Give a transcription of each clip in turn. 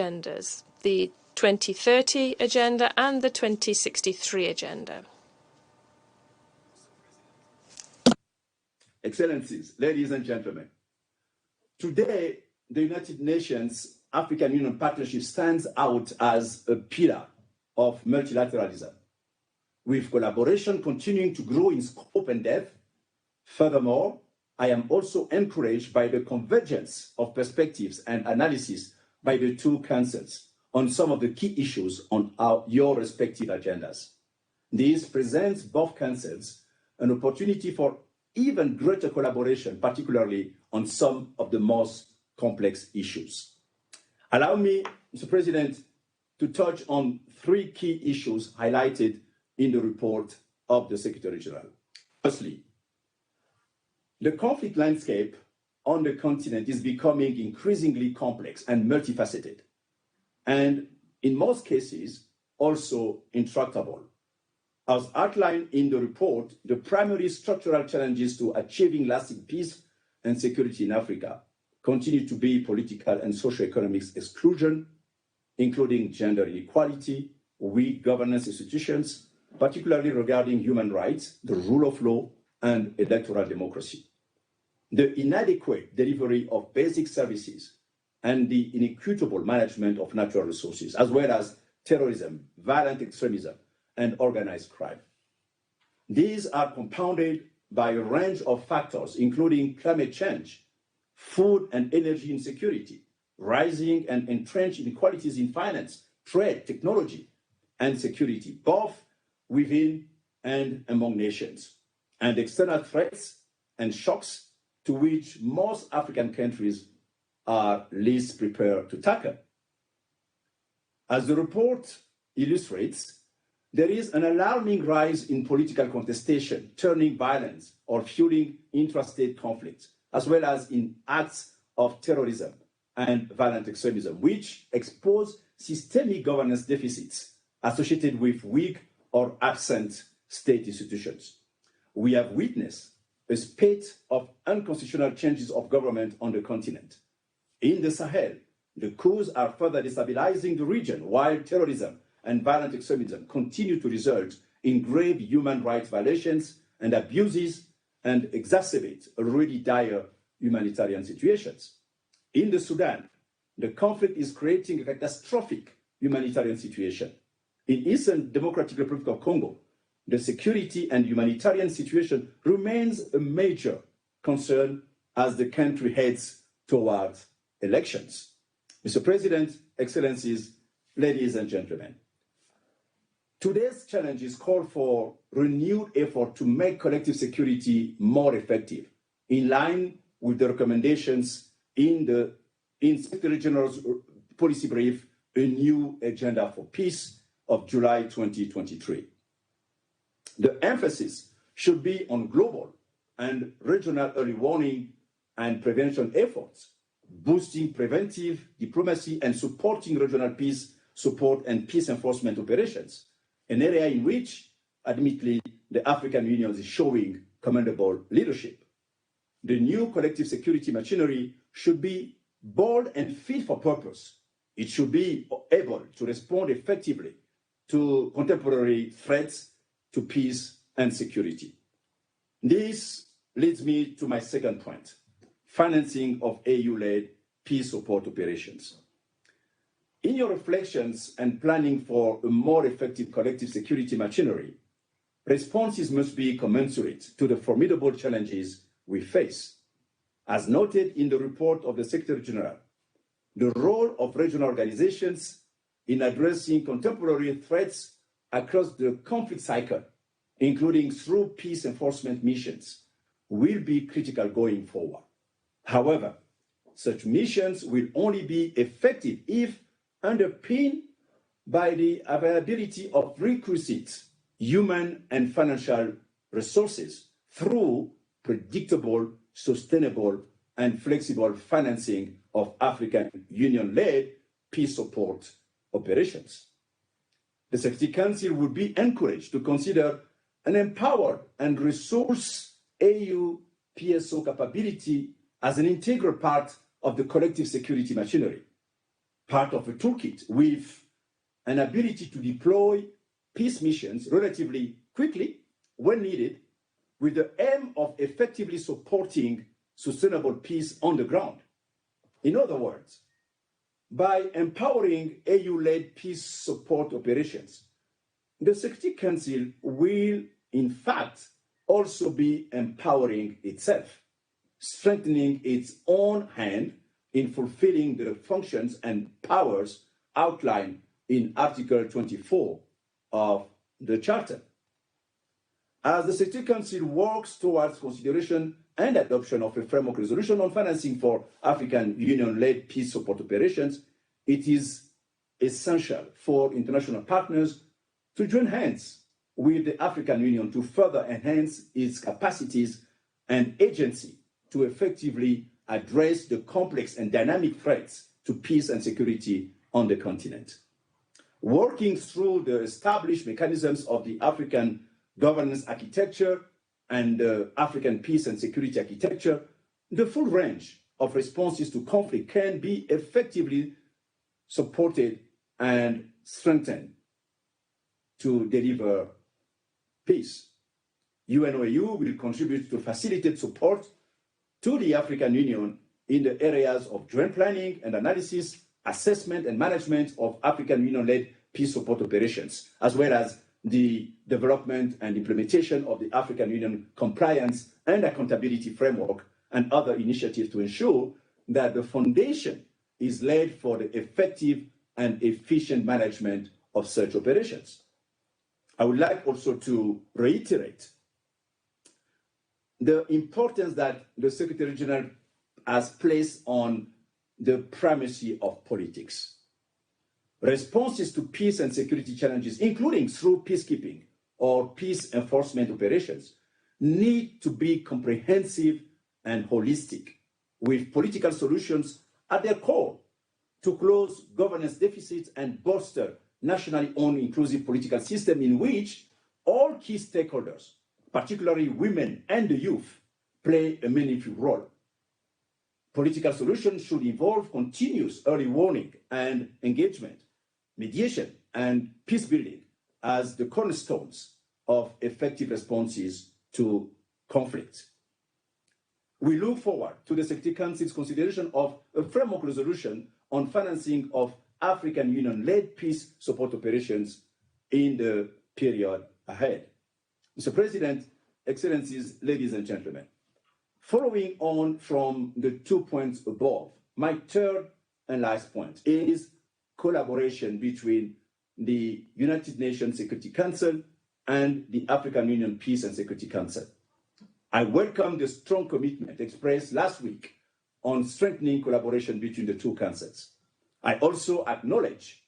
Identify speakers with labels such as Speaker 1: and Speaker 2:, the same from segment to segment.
Speaker 1: agendas, the 2030 agenda and the 2063 agenda.
Speaker 2: Excellencies, ladies and gentlemen, today the United Nations African Union Partnership stands out as a pillar of multilateralism, with collaboration continuing to grow in scope and depth. Furthermore, I am also encouraged by the convergence of perspectives and analysis by the two councils on some of the key issues on your respective agendas. This presents both councils an opportunity for even greater collaboration, particularly on some of the most complex issues. Allow me, Mr. President, to touch on three key issues highlighted in the report of the Secretary General. Firstly, the conflict landscape on the continent is becoming increasingly complex and multifaceted, and in most cases, also intractable. As outlined in the report, the primary structural challenges to achieving lasting peace and security in Africa continue to be political and socioeconomic exclusion, including gender inequality, weak governance institutions, particularly regarding human rights, the rule of law, and electoral democracy. The inadequate delivery of basic services and the inequitable management of natural resources, as well as terrorism, violent extremism, and organized crime. These are compounded by a range of factors, including climate change, food and energy insecurity, rising and entrenched inequalities in finance, trade, technology, and security, both within and among nations, and external threats and shocks to which most African countries are least prepared to tackle. As the report illustrates, there is an alarming rise in political contestation, turning violence or fueling intrastate conflicts, as well as in acts of terrorism and violent extremism, which expose systemic governance deficits associated with weak or absent state institutions. We have witnessed a spate of unconstitutional changes of government on the continent. In the Sahel, the coups are further destabilizing the region, while terrorism and violent extremism continue to result in grave human rights violations and abuses and exacerbate already dire humanitarian situations. In the Sudan, the conflict is creating a catastrophic humanitarian situation. In Eastern Democratic Republic of Congo, the security and humanitarian situation remains a major concern as the country heads towards elections. Mr. President, Excellencies, ladies and gentlemen, today's challenges call for renewed effort to make collective security more effective, in line with the recommendations in Secretary General's policy brief, A New Agenda for Peace of July 2023. The emphasis should be on global and regional early warning and prevention efforts, boosting preventive diplomacy and supporting regional peace support and peace enforcement operations, an area in which, admittedly, the African Union is showing commendable leadership. The new collective security machinery should be bold and fit for purpose. It should be able to respond effectively to contemporary threats to peace and security. This leads me to my second point, financing of AU-led peace support operations. In your reflections and planning for a more effective collective security machinery, responses must be commensurate to the formidable challenges we face. As noted in the report of the Secretary General, the role of regional organizations in addressing contemporary threats across the conflict cycle, including through peace enforcement missions, will be critical going forward. However, such missions will only be effective if underpinned by the availability of requisite human and financial resources through predictable, sustainable, and flexible financing of African Union-led peace support operations. The Security Council would be encouraged to consider an empowered and resource AU PSO capability as an integral part of the collective security machinery. part of a toolkit with an ability to deploy peace missions relatively quickly when needed, with the aim of effectively supporting sustainable peace on the ground. In other words, by empowering AU-led peace support operations, the Security Council will, in fact, also be empowering itself, strengthening its own hand in fulfilling the functions and powers outlined in Article 24 of the Charter. As the Security Council works towards consideration and adoption of a framework resolution on financing for African Union-led peace support operations, it is essential for international partners to join hands with the African Union to further enhance its capacities and agency to effectively address the complex and dynamic threats to peace and security on the continent. Working through the established mechanisms of the African governance architecture and the African peace and security architecture, the full range of responses to conflict can be effectively supported and strengthened to deliver peace. UNOAU will contribute to facilitate support to the African Union in the areas of joint planning and analysis, assessment and management of African Union-led peace support operations, as well as the development and implementation of the African Union compliance and accountability framework and other initiatives to ensure that the foundation is laid for the effective and efficient management of such operations. I would like also to reiterate the importance that the Secretary General has placed on the primacy of politics. Responses to peace and security challenges, including through peacekeeping or peace enforcement operations, need to be comprehensive and holistic, with political solutions at their core to close governance deficits and bolster nationally owned inclusive political system in which all key stakeholders, particularly women and the youth, play a meaningful role. Political solutions should involve continuous early warning and engagement, mediation, and peace building as the cornerstones of effective responses to conflict. We look forward to the Security Council's consideration of a framework resolution on financing of African Union-led peace support operations in the period ahead. Mr. President, Excellencies, ladies and gentlemen, following on from the 2 points above, my third and last point is collaboration between the United Nations Security Council and the African Union Peace and Security Council. I welcome the strong commitment expressed last week on strengthening collaboration between the two councils. I also acknowledge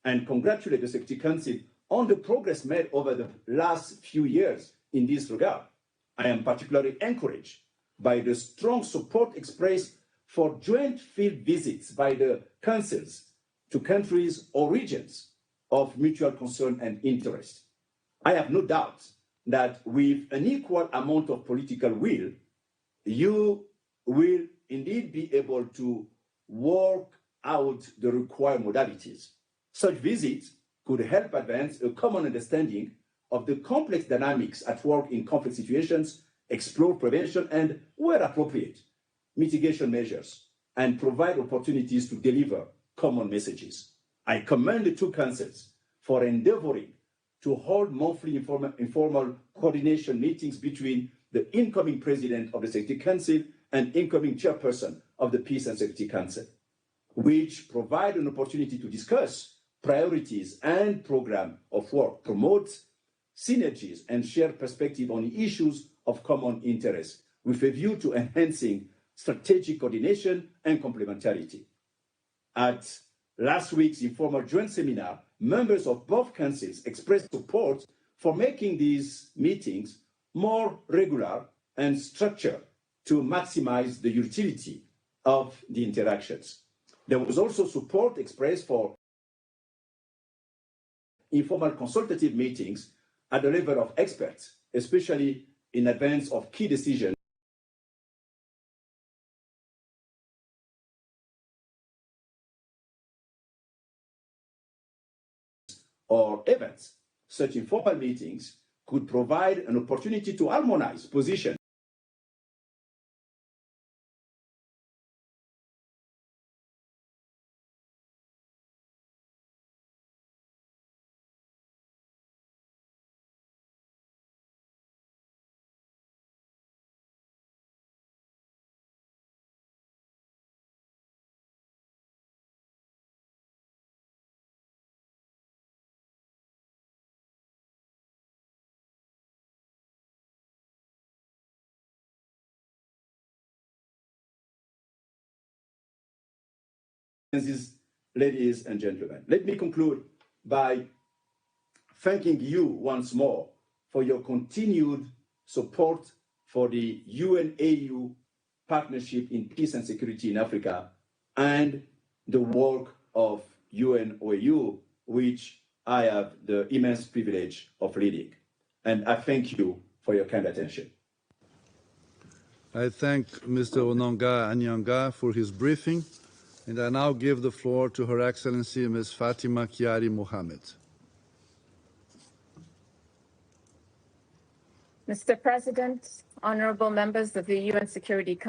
Speaker 2: and congratulate the Security Council on the progress made over the last few years in this regard. I am particularly encouraged by the strong support expressed for joint field visits by the councils to countries or regions of mutual concern and interest. I have no doubt that with an equal amount of political will, you will indeed be able to work out the required modalities. Such visits could help advance a common understanding of the complex dynamics at work in conflict situations, explore prevention and, where appropriate, mitigation measures, and provide opportunities to deliver common messages. I commend the two councils for endeavoring to hold monthly informal coordination meetings between the incoming president of the Security Council and incoming chairperson of the Peace and Security Council, which provide an opportunity to discuss priorities and program of work, promote synergies, and share perspective on issues of common interest, with a view to enhancing strategic coordination and complementarity. At last week's informal joint seminar, members of both councils expressed support for making these meetings more regular and structured to maximize the utility of the interactions. There was also support expressed for informal consultative meetings at the level of experts, especially in advance of key decisions or events. Such informal meetings could provide an opportunity to harmonize positions Ladies and gentlemen, let me conclude by thanking you once more for your continued support for the UN-AU partnership in peace and security in Africa and the work of UN-OAU, which I have the immense privilege of leading. And I thank you for your kind attention.
Speaker 3: I thank Mr. Onanga-Anyanga for his briefing, and I now give the floor to Her Excellency Ms. Fatima Kiari Mohammed.
Speaker 4: Mr. President, honorable members of the UN Security Council,